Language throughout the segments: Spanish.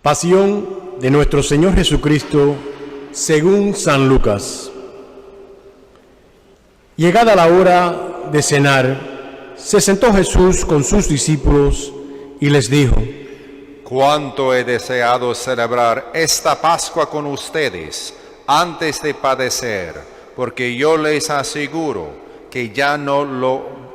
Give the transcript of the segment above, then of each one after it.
Pasión de nuestro Señor Jesucristo según San Lucas. Llegada la hora de cenar, se sentó Jesús con sus discípulos y les dijo: Cuánto he deseado celebrar esta Pascua con ustedes antes de padecer, porque yo les aseguro que ya no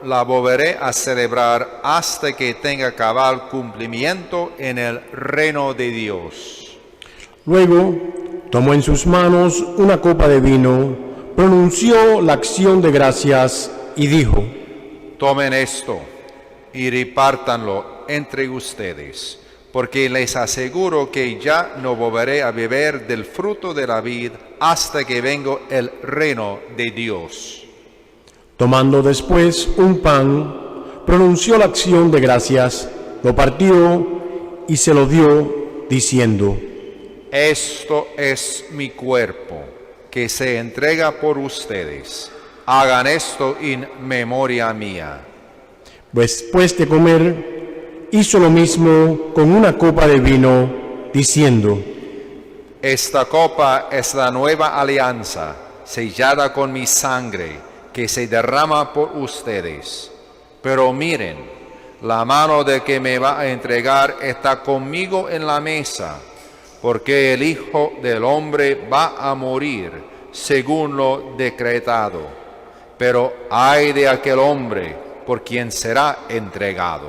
la volveré a celebrar hasta que tenga cabal cumplimiento en el reino de Dios. Luego tomó en sus manos una copa de vino, pronunció la acción de gracias y dijo: Tomen esto y repártanlo entre ustedes, porque les aseguro que ya no volveré a beber del fruto de la vid hasta que venga el reino de Dios. Tomando después un pan, pronunció la acción de gracias, lo partió y se lo dio, diciendo: Esto es mi cuerpo, que se entrega por ustedes. Hagan esto en memoria mía. Después de comer, hizo lo mismo con una copa de vino, diciendo: Esta copa es la nueva alianza, sellada con mi sangre, que se derrama por ustedes. Pero miren, la mano del que me va a entregar está conmigo en la mesa, porque el Hijo del Hombre va a morir según lo decretado. Pero ay de aquel hombre por quien será entregado.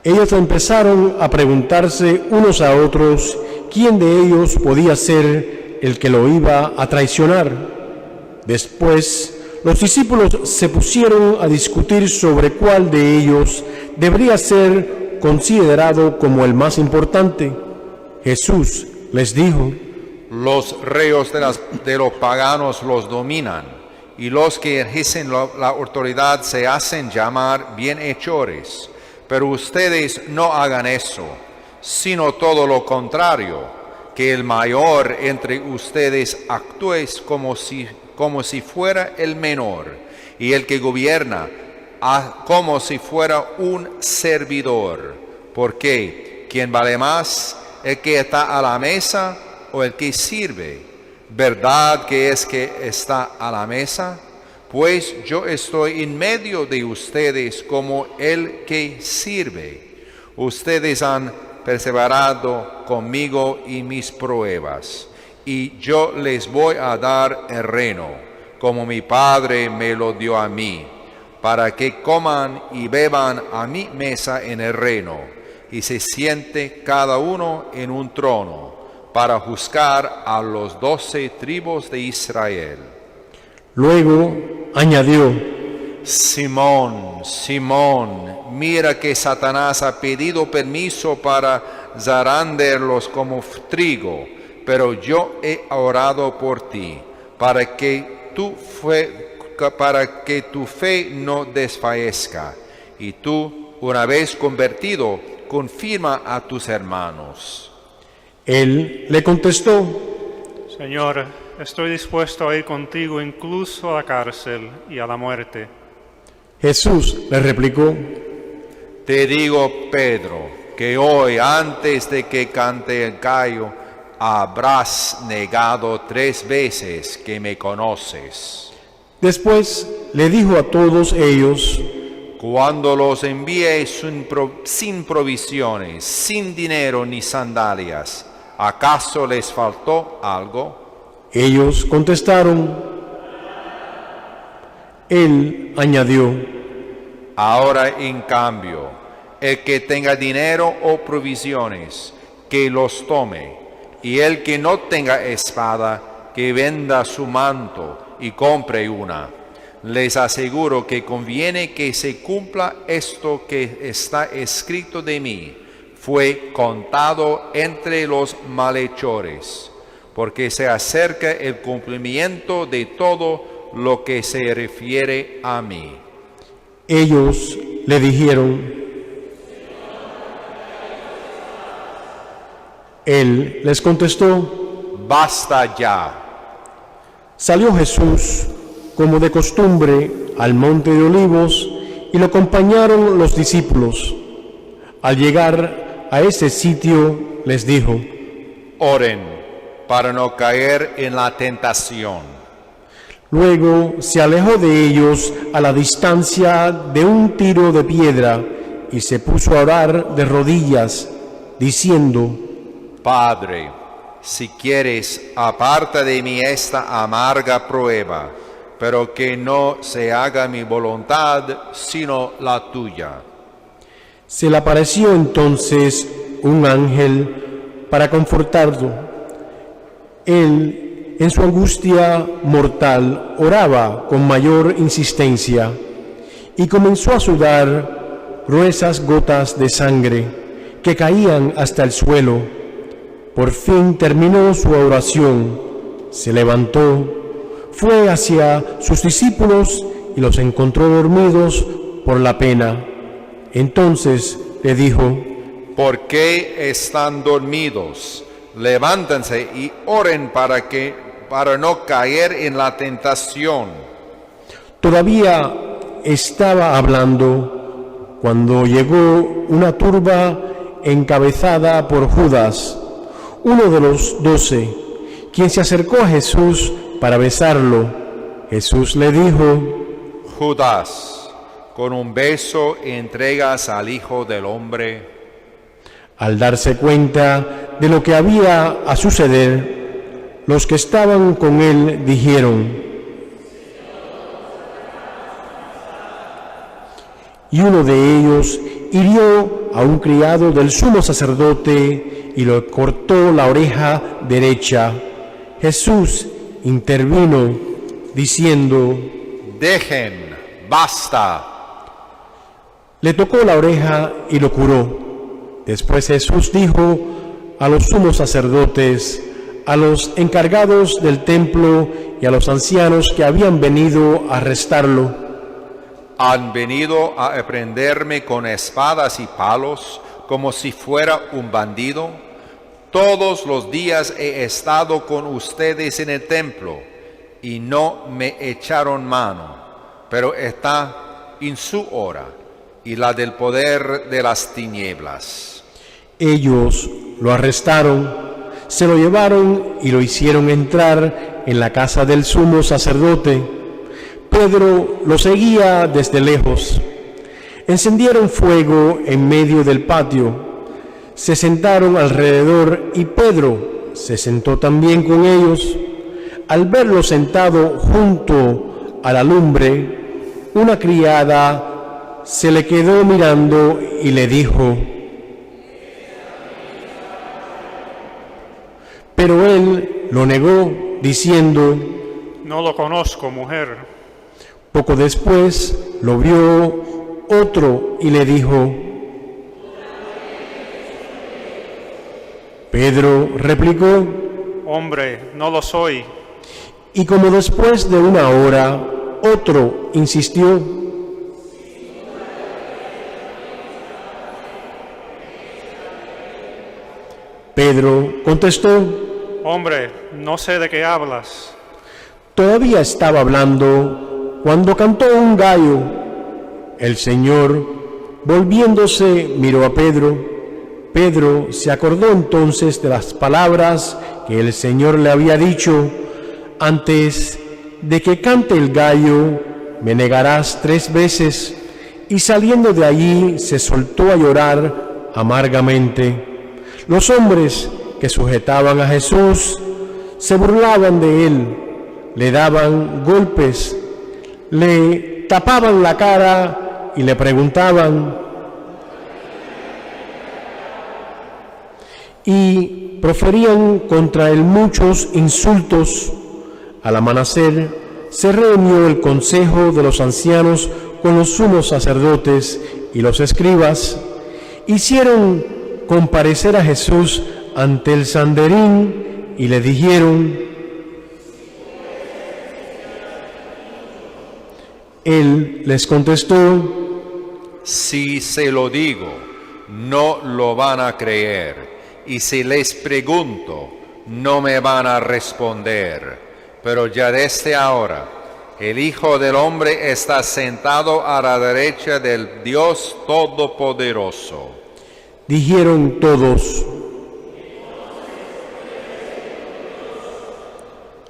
Ellos empezaron a preguntarse unos a otros quién de ellos podía ser el que lo iba a traicionar. Después, los discípulos se pusieron a discutir sobre cuál de ellos debería ser considerado como el más importante. Jesús les dijo: Los reyes de los paganos los dominan, y los que ejercen la autoridad se hacen llamar bienhechores. Pero ustedes no hagan eso, sino todo lo contrario, que el mayor entre ustedes actúe como si fuera el menor, y el que gobierna como si fuera un servidor. Porque ¿quién vale más, el que está a la mesa o el que sirve? ¿Verdad que es que está a la mesa? Pues yo estoy en medio de ustedes como el que sirve. Ustedes han perseverado conmigo en mis pruebas, y yo les voy a dar el reino, como mi Padre me lo dio a mí, para que coman y beban a mi mesa en el reino, y se siente cada uno en un trono, para juzgar a los 12 tribus de Israel. Luego añadió: Simón, Simón, mira que Satanás ha pedido permiso para zarandearlos como trigo, pero yo he orado por ti, para que tu fe no desfallezca, y tú, una vez convertido, confirma a tus hermanos. Él le contestó: Señor, estoy dispuesto a ir contigo incluso a la cárcel y a la muerte. Jesús le replicó: Te digo, Pedro, que hoy, antes de que cante el gallo, habrás negado 3 veces que me conoces. Después le dijo a todos ellos: Cuando los envié sin provisiones, sin dinero ni sandalias, ¿acaso les faltó algo? Ellos contestaron. Él añadió: Ahora, en cambio, el que tenga dinero o provisiones, que los tome, y el que no tenga espada, que venda su manto y compre una. Les aseguro que conviene que se cumpla esto que está escrito de mí: fue contado entre los malhechores, porque se acerca el cumplimiento de todo lo que se refiere a mí. Ellos le dijeron. Él les contestó: Basta ya. Salió Jesús, como de costumbre, al monte de Olivos, y lo acompañaron los discípulos. Al llegar a ese sitio, les dijo: Oren para no caer en la tentación. Luego se alejó de ellos a la distancia de un tiro de piedra y se puso a orar de rodillas, diciendo: Padre, si quieres, aparta de mí esta amarga prueba, pero que no se haga mi voluntad, sino la tuya. Se le apareció entonces un ángel para confortarlo. Él, en su angustia mortal, oraba con mayor insistencia y comenzó a sudar gruesas gotas de sangre que caían hasta el suelo. Por fin terminó su oración, se levantó, fue hacia sus discípulos y los encontró dormidos por la pena. Entonces le dijo: ¿Por qué están dormidos? Levántense y oren para no caer en la tentación. Todavía estaba hablando cuando llegó una turba encabezada por Judas, uno de los 12, quien se acercó a Jesús para besarlo. Jesús le dijo: Judas, con un beso entregas al Hijo del Hombre. Al darse cuenta de lo que había a suceder, los que estaban con él dijeron: y uno de ellos hirió a un criado del sumo sacerdote y le cortó la oreja derecha. Jesús intervino diciendo: Dejen, basta. Le tocó la oreja y lo curó. Después Jesús dijo a los sumos sacerdotes, a los encargados del templo y a los ancianos que habían venido a arrestarlo: ¿Han venido a prenderme con espadas y palos como si fuera un bandido? Todos los días he estado con ustedes en el templo y no me echaron mano, pero está en su hora y la del poder de las tinieblas. Ellos lo arrestaron, se lo llevaron y lo hicieron entrar en la casa del sumo sacerdote. Pedro lo seguía desde lejos. Encendieron fuego en medio del patio, se sentaron alrededor y Pedro se sentó también con ellos. Al verlo sentado junto a la lumbre, una criada se le quedó mirando y le dijo: pero él lo negó, diciendo: No lo conozco, mujer. Poco después lo vio otro y le dijo: Pedro replicó: Hombre, no lo soy. y como después de una hora, otro insistió: Pedro contestó: Hombre, no sé de qué hablas. Todavía estaba hablando cuando cantó un gallo. El Señor, volviéndose, miró a Pedro. Pedro se acordó entonces de las palabras que el Señor le había dicho: antes de que cante el gallo, me negarás 3 veces. Y saliendo de allí se soltó a llorar amargamente. Los hombres que sujetaban a Jesús se burlaban de él, le daban golpes, le tapaban la cara y le preguntaban, y proferían contra él muchos insultos. Al amanecer se reunió el consejo de los ancianos con los sumos sacerdotes y los escribas. Hicieron comparecer a Jesús ante el Sanedrín y le dijeron: Él les contestó: Si se lo digo, no lo van a creer, y si les pregunto, no me van a responder. Pero ya desde ahora, el Hijo del Hombre está sentado a la derecha del Dios Todopoderoso. Dijeron todos: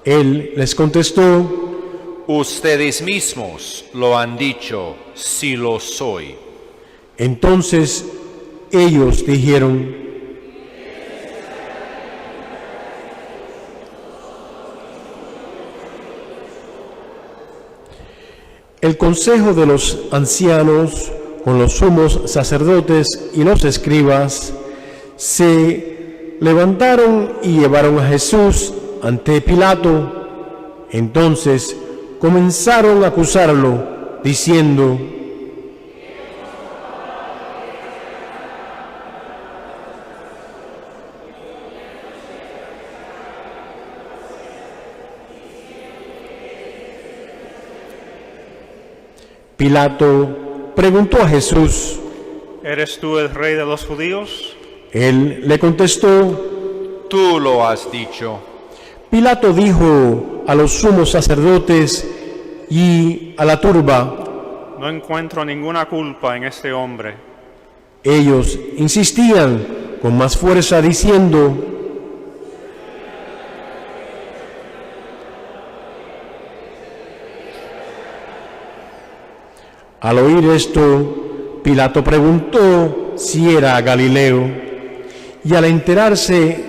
Él les contestó: ustedes mismos lo han dicho, sí lo soy. Entonces ellos dijeron: el consejo de los ancianos con los sumos sacerdotes y los escribas se levantaron y llevaron a Jesús ante Pilato. Entonces comenzaron a acusarlo, diciendo: Pilato preguntó a Jesús: ¿Eres tú el rey de los judíos? Él le contestó: Tú lo has dicho. Pilato dijo a los sumos sacerdotes y a la turba: No encuentro ninguna culpa en este hombre. Ellos insistían con más fuerza diciendo: al oír esto, Pilato preguntó si era Galileo, y al enterarse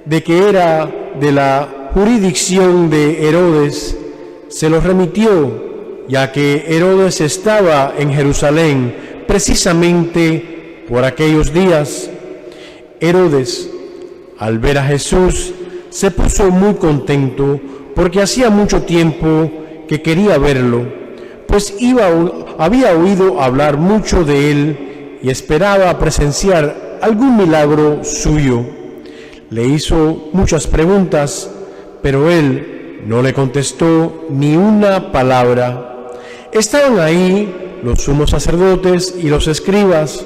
de que era de la jurisdicción de Herodes, se lo remitió, ya que Herodes estaba en Jerusalén precisamente por aquellos días. Herodes, al ver a Jesús, se puso muy contento porque hacía mucho tiempo que quería verlo, pues había oído hablar mucho de él y esperaba presenciar algún milagro suyo. Le hizo muchas preguntas, pero él no le contestó ni una palabra. Estaban ahí los sumos sacerdotes y los escribas,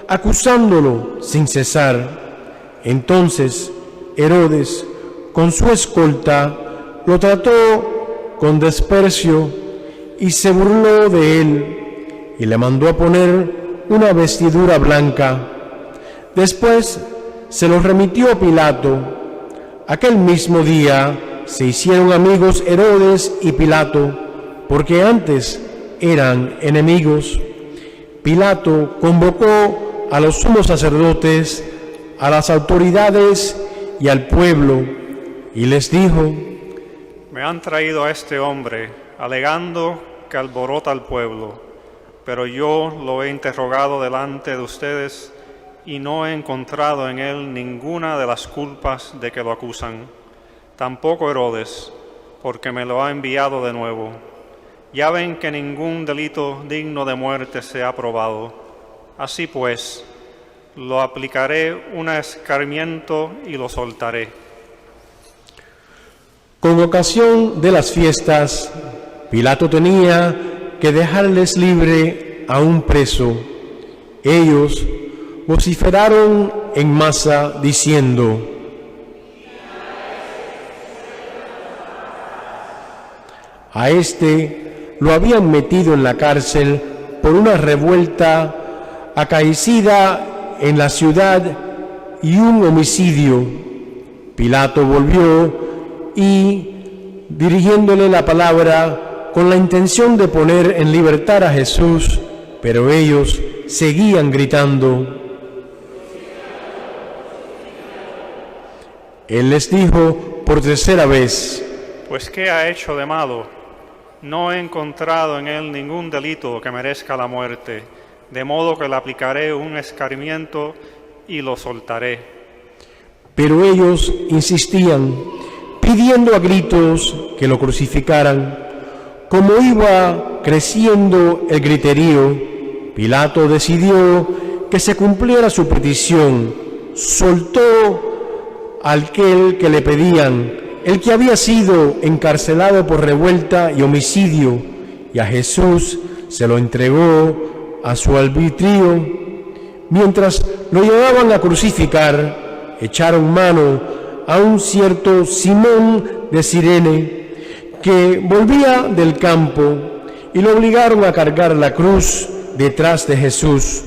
acusándolo sin cesar. Entonces Herodes, con su escolta, lo trató con desprecio y se burló de él, y le mandó a poner una vestidura blanca. Después se lo remitió a Pilato. Aquel mismo día se hicieron amigos Herodes y Pilato, porque antes eran enemigos. Pilato convocó a los sumos sacerdotes, a las autoridades y al pueblo, y les dijo: Me han traído a este hombre, alegando que alborota al pueblo, pero yo lo he interrogado delante de ustedes y no he encontrado en él ninguna de las culpas de que lo acusan. Tampoco Herodes, porque me lo ha enviado de nuevo. Ya ven que ningún delito digno de muerte se ha probado. Así pues, lo aplicaré un escarmiento y lo soltaré. Con ocasión de las fiestas, Pilato tenía que dejarles libre a un preso. Ellos vociferaron en masa diciendo: a este lo habían metido en la cárcel por una revuelta acaecida en la ciudad y un homicidio. Pilato volvió y, dirigiéndole la palabra, con la intención de poner en libertad a Jesús, pero ellos seguían gritando. Él les dijo por tercera vez: Pues ¿qué ha hecho de malo? No he encontrado en él ningún delito que merezca la muerte, de modo que le aplicaré un escarmiento y lo soltaré. Pero ellos insistían, pidiendo a gritos que lo crucificaran. Como iba creciendo el griterío, Pilato decidió que se cumpliera su petición. Soltó al que le pedían, el que había sido encarcelado por revuelta y homicidio, y a Jesús se lo entregó a su arbitrio. Mientras lo llevaban a crucificar, echaron mano a un cierto Simón de Cirene, que volvía del campo, y lo obligaron a cargar la cruz detrás de Jesús.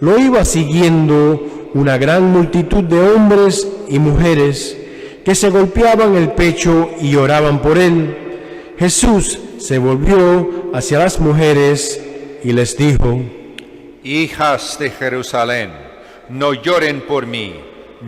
Lo iba siguiendo una gran multitud de hombres y mujeres que se golpeaban el pecho y oraban por él. Jesús se volvió hacia las mujeres y les dijo: Hijas de Jerusalén, no lloren por mí,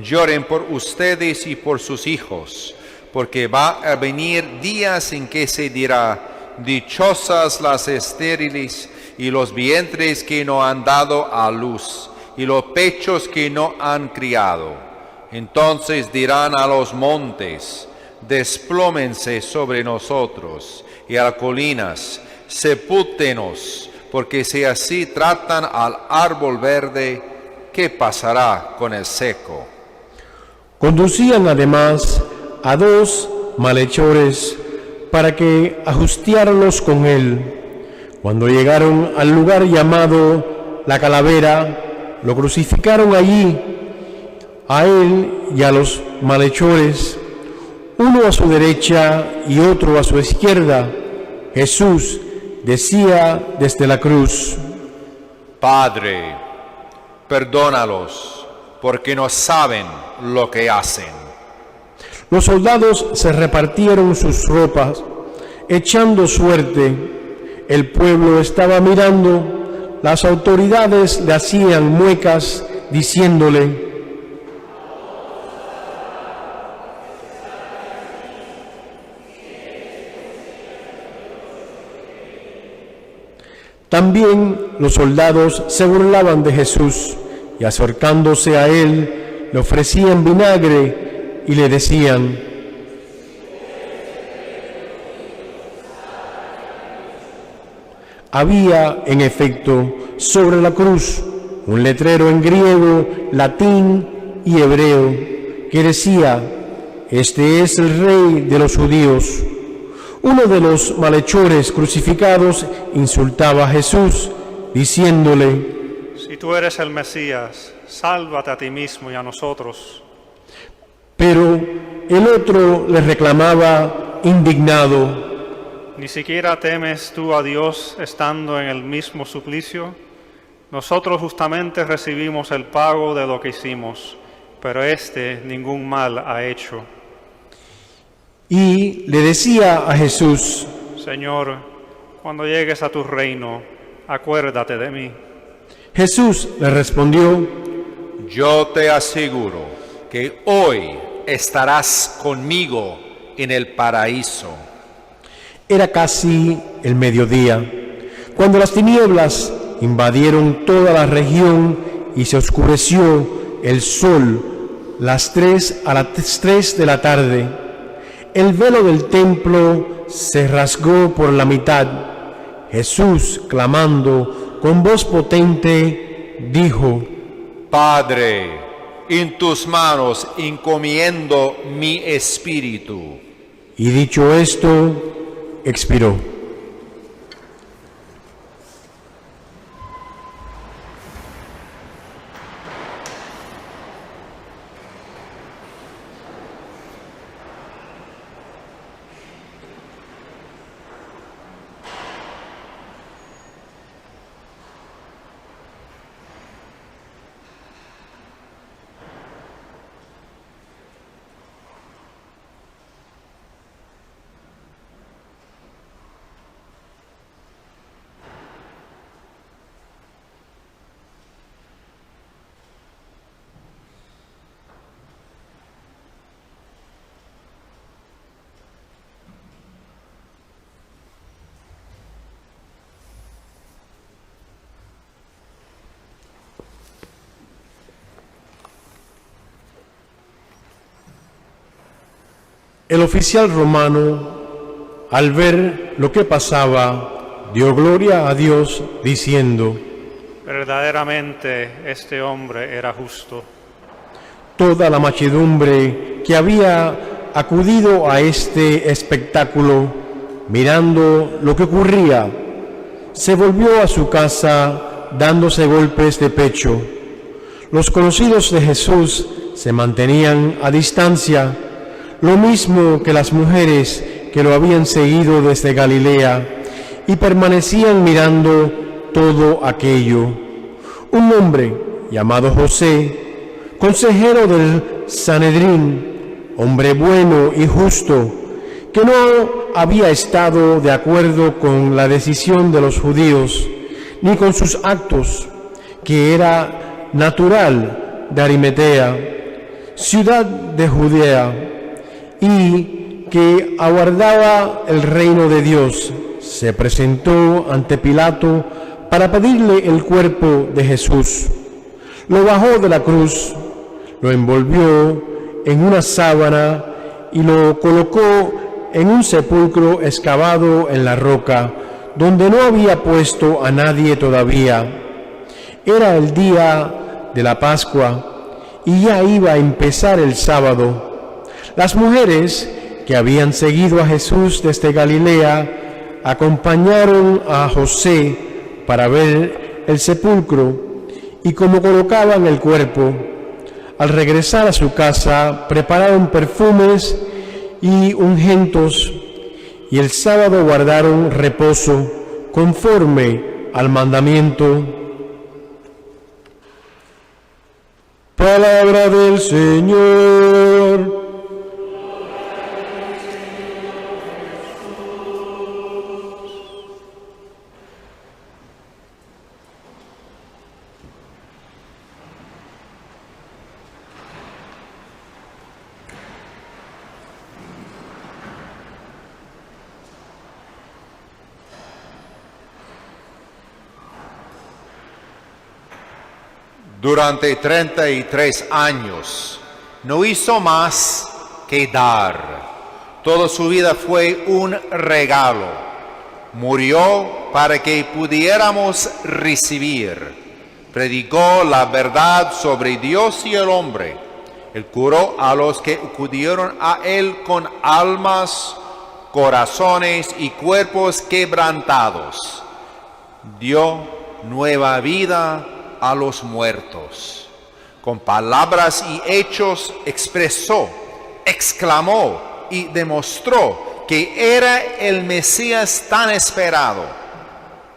lloren por ustedes y por sus hijos, porque va a venir días en que se dirá: dichosas las estériles y los vientres que no han dado a luz, y los pechos que no han criado. Entonces dirán a los montes: desplómense sobre nosotros, y a las colinas: sepúltenos, porque si así tratan al árbol verde, ¿qué pasará con el seco? Conducían además a 2 malhechores para que ajustiáramos con él. Cuando llegaron al lugar llamado La Calavera, lo crucificaron allí, a él y a los malhechores, uno a su derecha y otro a su izquierda. Jesús decía desde la cruz: Padre, perdónalos, porque no saben lo que hacen. Los soldados se repartieron sus ropas, echando suerte. El pueblo estaba mirando, las autoridades le hacían muecas, diciéndole: También los soldados se burlaban de Jesús y acercándose a él le ofrecían vinagre y le decían: Había, en efecto, sobre la cruz un letrero en griego, latín y hebreo que decía: Este es el Rey de los judíos. Uno de los malhechores crucificados insultaba a Jesús, diciéndole: Si tú eres el Mesías, sálvate a ti mismo y a nosotros. Pero el otro le reclamaba indignado: ¿Ni siquiera temes tú a Dios estando en el mismo suplicio? Nosotros justamente recibimos el pago de lo que hicimos, pero éste ningún mal ha hecho. Y le decía a Jesús: Señor, cuando llegues a tu reino, acuérdate de mí. Jesús le respondió: Yo te aseguro que hoy estarás conmigo en el paraíso. Era casi el mediodía, cuando las tinieblas invadieron toda la región y se oscureció el sol a las 3 de la tarde. El velo del templo se rasgó por la mitad. Jesús, clamando con voz potente, dijo: Padre, en tus manos encomiendo mi espíritu. Y dicho esto, expiró. El oficial romano, al ver lo que pasaba, dio gloria a Dios, diciendo: Verdaderamente este hombre era justo. Toda la muchedumbre que había acudido a este espectáculo, mirando lo que ocurría, se volvió a su casa dándose golpes de pecho. Los conocidos de Jesús se mantenían a distancia, lo mismo que las mujeres que lo habían seguido desde Galilea, y permanecían mirando todo aquello. Un hombre llamado José, consejero del Sanedrín, hombre bueno y justo, que no había estado de acuerdo con la decisión de los judíos, ni con sus actos, que era natural de Arimatea, ciudad de Judea, y que aguardaba el reino de Dios, se presentó ante Pilato para pedirle el cuerpo de Jesús. Lo bajó de la cruz, lo envolvió en una sábana y lo colocó en un sepulcro excavado en la roca, donde no había puesto a nadie todavía. Era el día de la Pascua y ya iba a empezar el sábado. Las mujeres que habían seguido a Jesús desde Galilea acompañaron a José para ver el sepulcro y cómo colocaban el cuerpo. Al regresar a su casa, prepararon perfumes y ungüentos, y el sábado guardaron reposo conforme al mandamiento. Palabra del Señor. Durante 33 años no hizo más que dar. Toda su vida fue un regalo. Murió para que pudiéramos recibir. Predicó la verdad sobre Dios y el hombre. Él curó a los que acudieron a Él con almas, corazones y cuerpos quebrantados. Dio nueva vida a los muertos. Con palabras y hechos expresó, exclamó y demostró que era el Mesías tan esperado.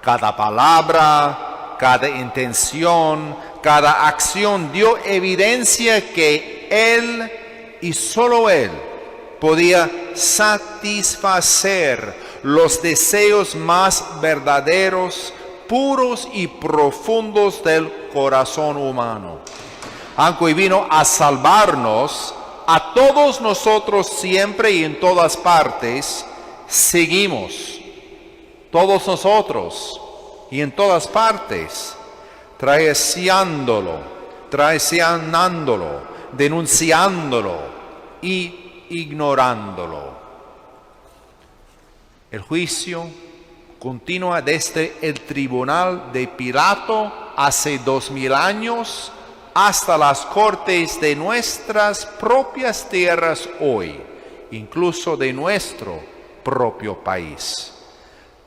Cada palabra, cada intención, cada acción dio evidencia que Él y solo Él podía satisfacer los deseos más verdaderos, puros y profundos del corazón humano. Aunque vino a salvarnos, a todos nosotros siempre y en todas partes, seguimos. Todos nosotros y en todas partes, traicionándolo, denunciándolo y ignorándolo. El juicio continúa desde el tribunal de Pilato hace 2000 años hasta las cortes de nuestras propias tierras hoy, incluso de nuestro propio país.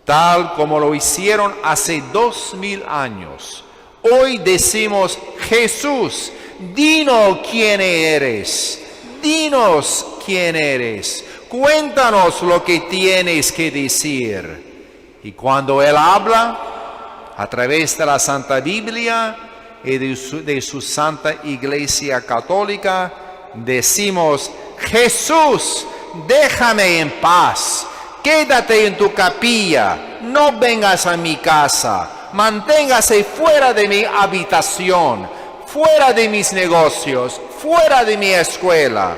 Tal como lo hicieron hace 2000 años, hoy decimos: Jesús, dinos quién eres, dinos quién eres, cuéntanos lo que tienes que decir. Y cuando Él habla, a través de la Santa Biblia y de su Santa Iglesia Católica, decimos: Jesús, déjame en paz, quédate en tu capilla, no vengas a mi casa, manténgase fuera de mi habitación, fuera de mis negocios, fuera de mi escuela.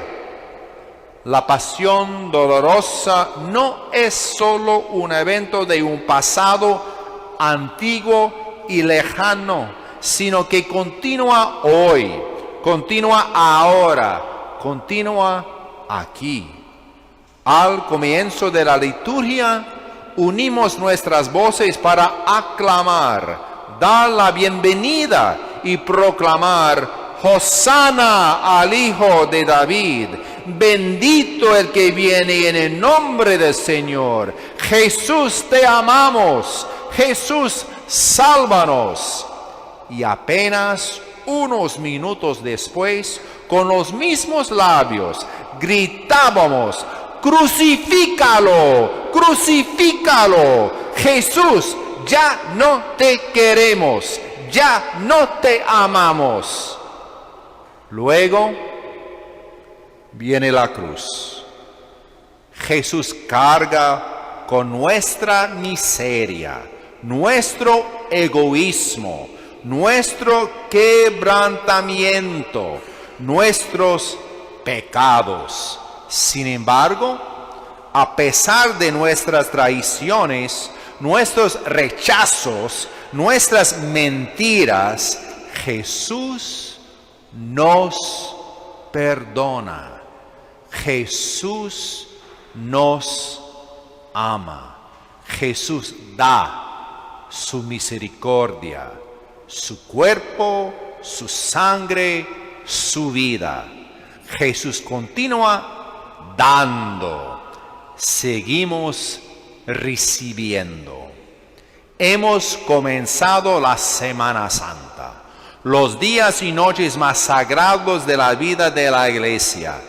La pasión dolorosa no es solo un evento de un pasado antiguo y lejano, sino que continúa hoy, continúa ahora, continúa aquí. Al comienzo de la liturgia, unimos nuestras voces para aclamar, dar la bienvenida y proclamar: Hosana al Hijo de David. Bendito el que viene en el nombre del Señor. Jesús, te amamos. Jesús, sálvanos. Y apenas unos minutos después, con los mismos labios, gritábamos: crucifícalo, crucifícalo. Jesús, ya no te queremos, ya no te amamos. Luego viene la cruz. Jesús carga con nuestra miseria, nuestro egoísmo, nuestro quebrantamiento, nuestros pecados. Sin embargo, a pesar de nuestras traiciones, nuestros rechazos, nuestras mentiras, Jesús nos perdona. Jesús nos ama. Jesús da su misericordia, su cuerpo, su sangre, su vida. Jesús continúa dando. Seguimos recibiendo. Hemos comenzado la Semana Santa, los días y noches más sagrados de la vida de la Iglesia,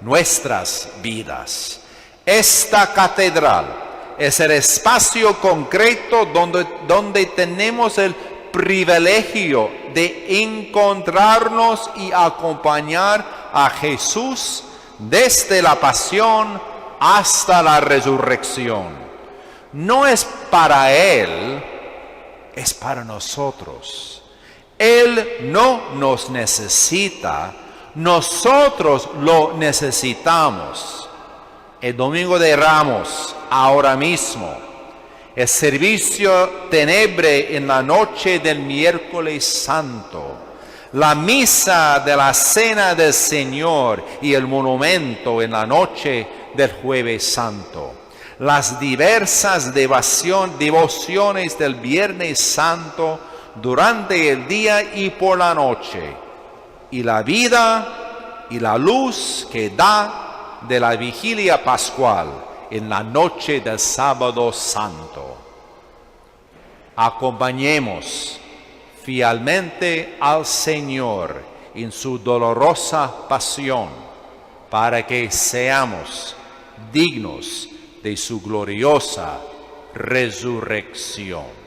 nuestras vidas. Esta catedral es el espacio concreto donde tenemos el privilegio de encontrarnos y acompañar a Jesús desde la pasión hasta la resurrección. No es para Él, es para nosotros. Él no nos necesita, nosotros lo necesitamos. El Domingo de Ramos, ahora mismo, el servicio tenebre en la noche del miércoles santo, la misa de la Cena del Señor y el monumento en la noche del jueves santo, las diversas devociones del Viernes Santo durante el día y por la noche, y la vida y la luz que da de la vigilia pascual en la noche del sábado santo. Acompañemos fielmente al Señor en su dolorosa pasión para que seamos dignos de su gloriosa resurrección.